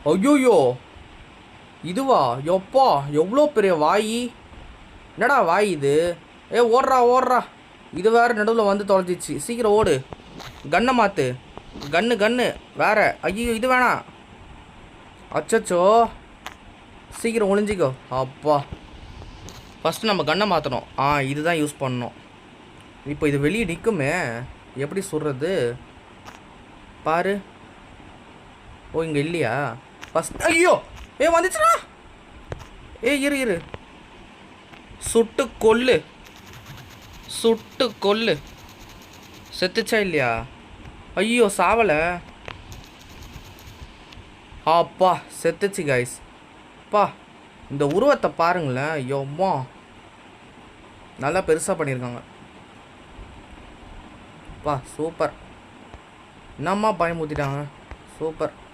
ஐயோயோ, இதுவா? எப்பா, எவ்வளோ பெரிய வாய்! என்னடா வாய் இது? ஓடுறா ஓடுறா. இது வேற நடுவில் வந்து தொலைஞ்சிச்சு. சீக்கிரம் ஓடு. கன்னை மாற்று. கன்னு வேற. ஐயோ, இது வேணாம். அச்சச்சோ, சீக்கிரம் ஒளிஞ்சிக்கோ. அப்பா, ஃபஸ்ட்டு நம்ம கன்னை மாற்றணும். இதுதான் யூஸ் பண்ணணும். இப்போ இது வெளியே நிற்குமே, எப்படி சொல்கிறது பாரு. ஓ, இங்கே இல்லையா? ஃபஸ்ட் ஐயோ, வந்துச்சுடா. இரு. சுட்டு கொல்லு. செத்துச்சா இல்லையா? ஐயோ, சாவலை. அப்பா, செத்துச்சு கைஸ். அப்பா, இந்த உருவத்தை பாருங்களேன். ஐயோம்மா, நல்லா பெருசாக பண்ணியிருக்காங்க. அப்பா, சூப்பர். என்னம்மா பயமுறுத்திட்டாங்க. சூப்பர்.